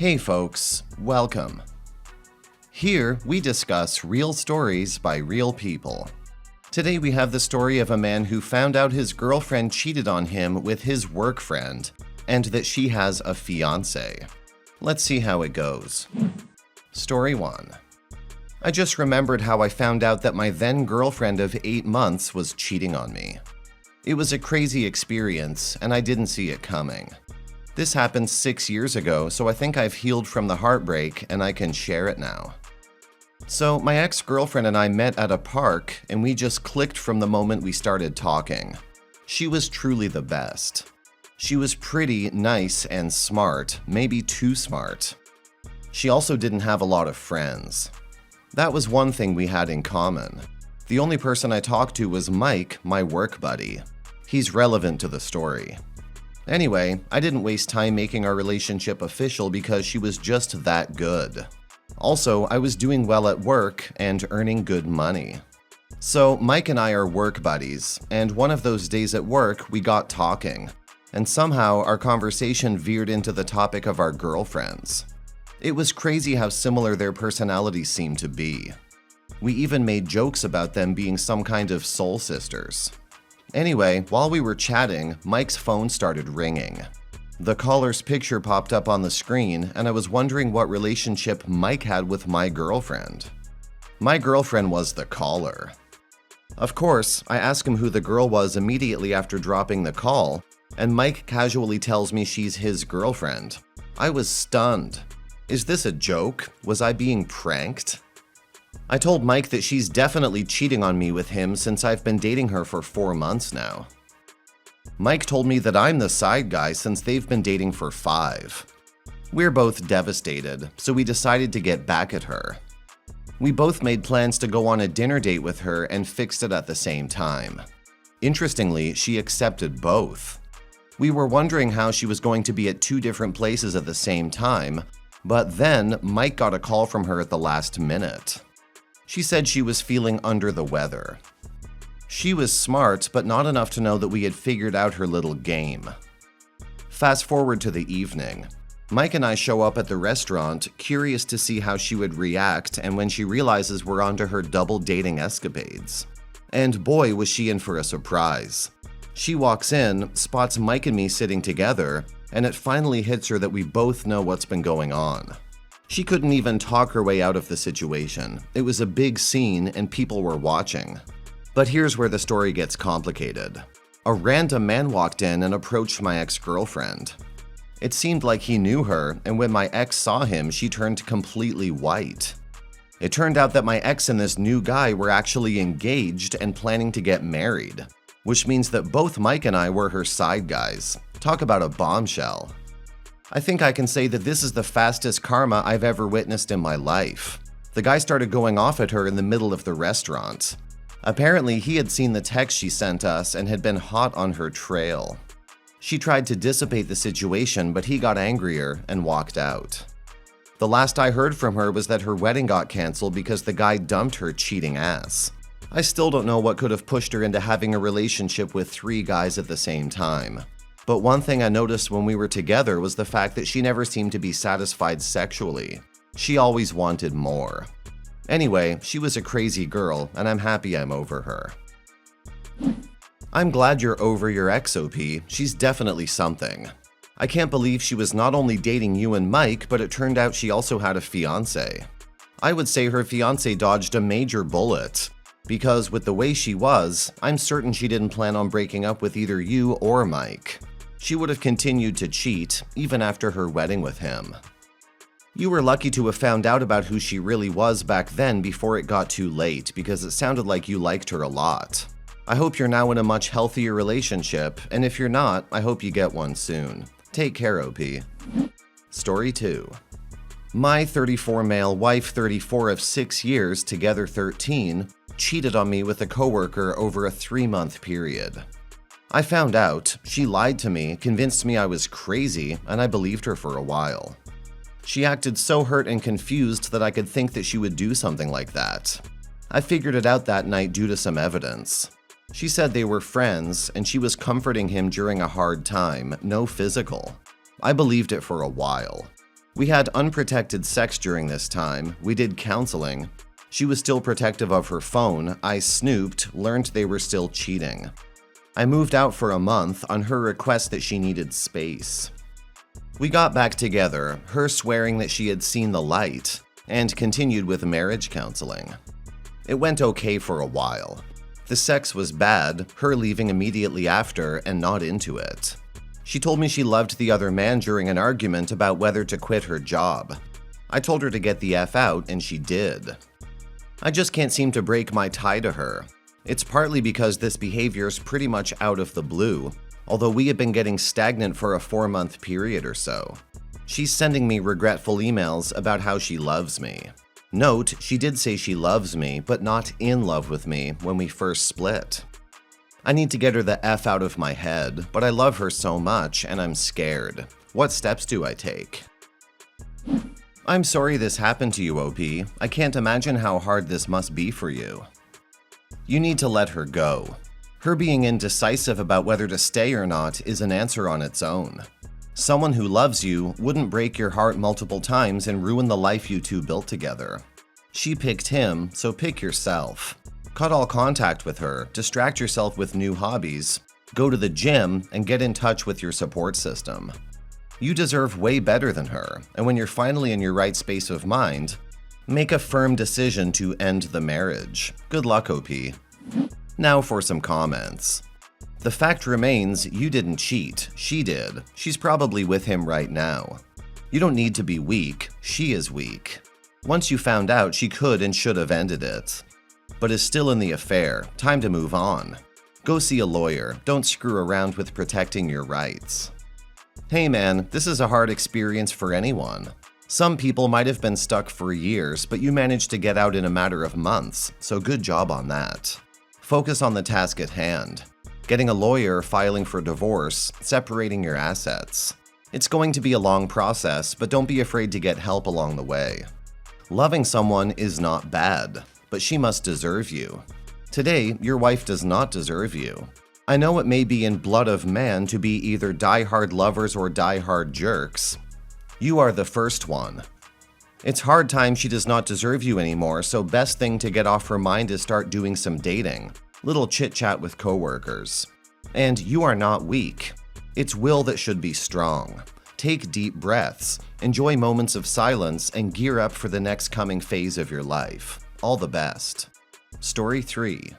Hey folks, welcome. Here we discuss real stories by real people. Today we have the story of a man who found out his girlfriend cheated on him with his work friend and that she has a fiancé. Let's see how it goes. Story 1. I just remembered how I found out that my then girlfriend of 8 months was cheating on me. It was a crazy experience and I didn't see it coming. This happened 6 years ago, so I think I've healed from the heartbreak and I can share it now. So my ex-girlfriend and I met at a park and we just clicked from the moment we started talking. She was truly the best. She was pretty, nice, and smart, maybe too smart. She also didn't have a lot of friends. That was one thing we had in common. The only person I talked to was Mike, my work buddy. He's relevant to the story. Anyway, I didn't waste time making our relationship official because she was just that good. Also, I was doing well at work and earning good money. So Mike and I are work buddies, and one of those days at work we got talking, and somehow our conversation veered into the topic of our girlfriends. It was crazy how similar their personalities seemed to be. We even made jokes about them being some kind of soul sisters. Anyway, while we were chatting, Mike's phone started ringing. The caller's picture popped up on the screen, and I was wondering what relationship Mike had with my girlfriend. My girlfriend was the caller. Of course, I asked him who the girl was immediately after dropping the call, and Mike casually tells me she's his girlfriend. I was stunned. Is this a joke? Was I being pranked? I told Mike that she's definitely cheating on me with him since I've been dating her for 4 months now. Mike told me that I'm the side guy since they've been dating for 5. We're both devastated, so we decided to get back at her. We both made plans to go on a dinner date with her and fixed it at the same time. Interestingly, she accepted both. We were wondering how she was going to be at 2 different places at the same time, but then Mike got a call from her at the last minute. She said she was feeling under the weather. She was smart, but not enough to know that we had figured out her little game. Fast forward to the evening. Mike and I show up at the restaurant, curious to see how she would react and when she realizes we're onto her double dating escapades. And boy, was she in for a surprise. She walks in, spots Mike and me sitting together, and it finally hits her that we both know what's been going on. She couldn't even talk her way out of the situation. It was a big scene and people were watching. But here's where the story gets complicated. A random man walked in and approached my ex-girlfriend. It seemed like he knew her, and when my ex saw him, she turned completely white. It turned out that my ex and this new guy were actually engaged and planning to get married, which means that both Mike and I were her side guys. Talk about a bombshell. I think I can say that this is the fastest karma I've ever witnessed in my life. The guy started going off at her in the middle of the restaurant. Apparently, he had seen the text she sent us and had been hot on her trail. She tried to dissipate the situation, but he got angrier and walked out. The last I heard from her was that her wedding got canceled because the guy dumped her cheating ass. I still don't know what could have pushed her into having a relationship with 3 guys at the same time. But one thing I noticed when we were together was the fact that she never seemed to be satisfied sexually. She always wanted more. Anyway, she was a crazy girl, and I'm happy I'm over her. I'm glad you're over your ex, OP. She's definitely something. I can't believe she was not only dating you and Mike, but it turned out she also had a fiancé. I would say her fiancé dodged a major bullet. Because with the way she was, I'm certain she didn't plan on breaking up with either you or Mike. She would have continued to cheat, even after her wedding with him. You were lucky to have found out about who she really was back then before it got too late, because it sounded like you liked her a lot. I hope you're now in a much healthier relationship, and if you're not, I hope you get one soon. Take care, OP. Story 2. My 34 male wife, 34 of 6 years, together 13, cheated on me with a coworker over a 3-month period. I found out, she lied to me, convinced me I was crazy, and I believed her for a while. She acted so hurt and confused that I could think that she would do something like that. I figured it out that night due to some evidence. She said they were friends, and she was comforting him during a hard time, no physical. I believed it for a while. We had unprotected sex during this time, we did counseling. She was still protective of her phone, I snooped, learned they were still cheating. I moved out for a month on her request that she needed space. We got back together, her swearing that she had seen the light, and continued with marriage counseling. It went okay for a while. The sex was bad, her leaving immediately after and not into it. She told me she loved the other man during an argument about whether to quit her job. I told her to get the F out, and she did. I just can't seem to break my tie to her. It's partly because this behavior's pretty much out of the blue, although we had been getting stagnant for a 4-month period or so. She's sending me regretful emails about how she loves me. Note, she did say she loves me, but not in love with me when we first split. I need to get her the F out of my head, but I love her so much and I'm scared. What steps do I take? I'm sorry this happened to you, OP. I can't imagine how hard this must be for you. You need to let her go. Her being indecisive about whether to stay or not is an answer on its own. Someone who loves you wouldn't break your heart multiple times and ruin the life you two built together. She picked him, so pick yourself. Cut all contact with her, distract yourself with new hobbies, go to the gym, and get in touch with your support system. You deserve way better than her, and when you're finally in your right space of mind, make a firm decision to end the marriage. Good luck, OP. Now for some comments. The fact remains, you didn't cheat, she did. She's probably with him right now. You don't need to be weak, she is weak. Once you found out, she could and should have ended it. But is still in the affair, time to move on. Go see a lawyer, don't screw around with protecting your rights. Hey man, this is a hard experience for anyone. Some people might have been stuck for years, but you managed to get out in a matter of months, so good job on that. Focus on the task at hand. Getting a lawyer, filing for divorce, separating your assets. It's going to be a long process, but don't be afraid to get help along the way. Loving someone is not bad, but she must deserve you. Today, your wife does not deserve you. I know it may be in blood of man to be either die-hard lovers or die-hard jerks. You are the first one. It's hard time she does not deserve you anymore, so best thing to get off her mind is start doing some dating. Little chit-chat with coworkers. And you are not weak. It's will that should be strong. Take deep breaths, enjoy moments of silence, and gear up for the next coming phase of your life. All the best. Story 3.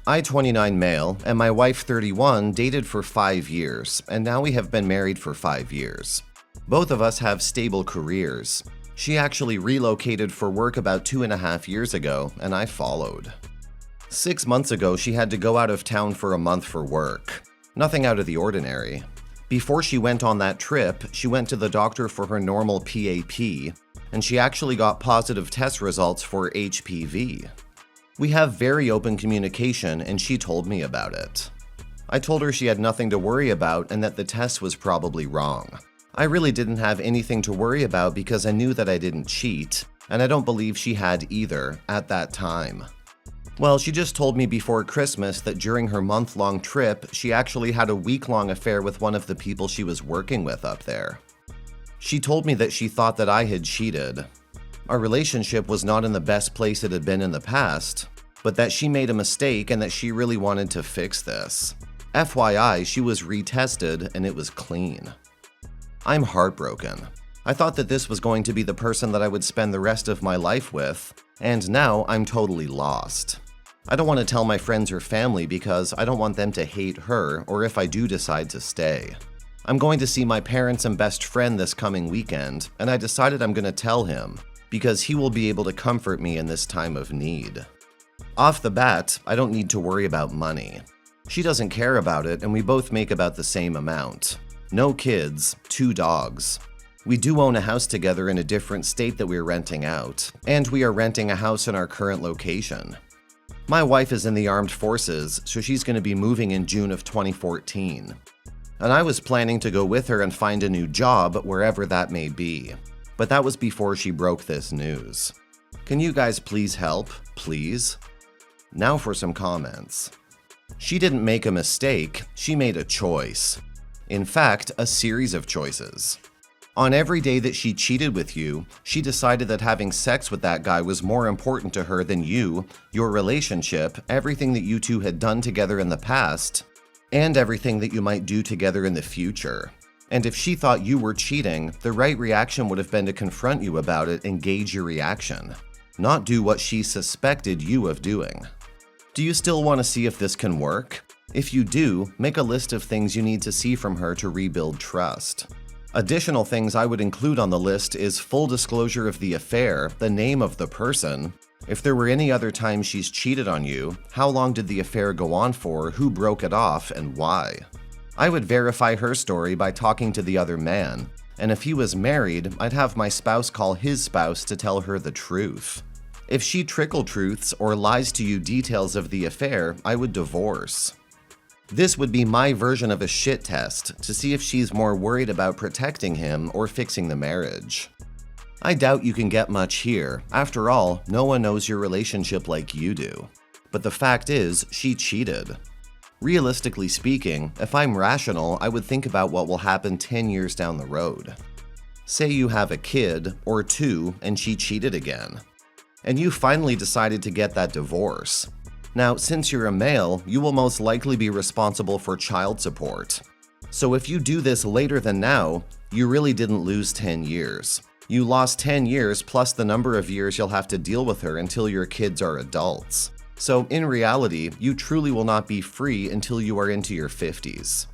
I, 29 male, and my wife, 31, dated for 5 years, and now we have been married for 5 years. Both of us have stable careers. She actually relocated for work about 2.5 years ago, and I followed. 6 months ago, she had to go out of town for a month for work. Nothing out of the ordinary. Before she went on that trip, she went to the doctor for her normal PAP, and she actually got positive test results for HPV. We have very open communication, and she told me about it. I told her she had nothing to worry about and that the test was probably wrong. I really didn't have anything to worry about because I knew that I didn't cheat, and I don't believe she had either at that time. Well, she just told me before Christmas that during her month-long trip, she actually had a week-long affair with one of the people she was working with up there. She told me that she thought that I had cheated. Our relationship was not in the best place it had been in the past, but that she made a mistake and that she really wanted to fix this. FYI, she was retested and it was clean. I'm heartbroken. I thought that this was going to be the person that I would spend the rest of my life with, and now I'm totally lost. I don't want to tell my friends or family because I don't want them to hate her or if I do decide to stay. I'm going to see my parents and best friend this coming weekend, and I decided I'm going to tell him because he will be able to comfort me in this time of need. Off the bat, I don't need to worry about money. She doesn't care about it, and we both make about the same amount. No kids, 2 dogs. We do own a house together in a different state that we're renting out, and we are renting a house in our current location. My wife is in the armed forces, so she's going to be moving in June of 2014. And I was planning to go with her and find a new job wherever that may be. But that was before she broke this news. Can you guys please help, please? Now for some comments. She didn't make a mistake, she made a choice. In fact, a series of choices. On every day that she cheated with you, she decided that having sex with that guy was more important to her than you, your relationship, everything that you two had done together in the past, and everything that you might do together in the future. And if she thought you were cheating, the right reaction would have been to confront you about it and gauge your reaction, not do what she suspected you of doing. Do you still want to see if this can work? If you do, make a list of things you need to see from her to rebuild trust. Additional things I would include on the list is full disclosure of the affair, the name of the person, if there were any other times she's cheated on you, how long did the affair go on for, who broke it off, and why. I would verify her story by talking to the other man, and if he was married, I'd have my spouse call his spouse to tell her the truth. If she trickle truths or lies to you details of the affair, I would divorce. This would be my version of a shit test to see if she's more worried about protecting him or fixing the marriage. I doubt you can get much here. After all, no one knows your relationship like you do. But the fact is, she cheated. Realistically speaking, if I'm rational, I would think about what will happen 10 years down the road. Say you have a kid, or two, and she cheated again. And you finally decided to get that divorce. Now, since you're a male, you will most likely be responsible for child support. So if you do this later than now, you really didn't lose 10 years. You lost 10 years plus the number of years you'll have to deal with her until your kids are adults. So in reality, you truly will not be free until you are into your 50s.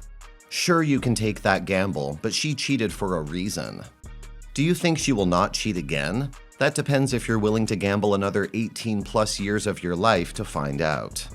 Sure, you can take that gamble, but she cheated for a reason. Do you think she will not cheat again? That depends if you're willing to gamble another 18 plus years of your life to find out.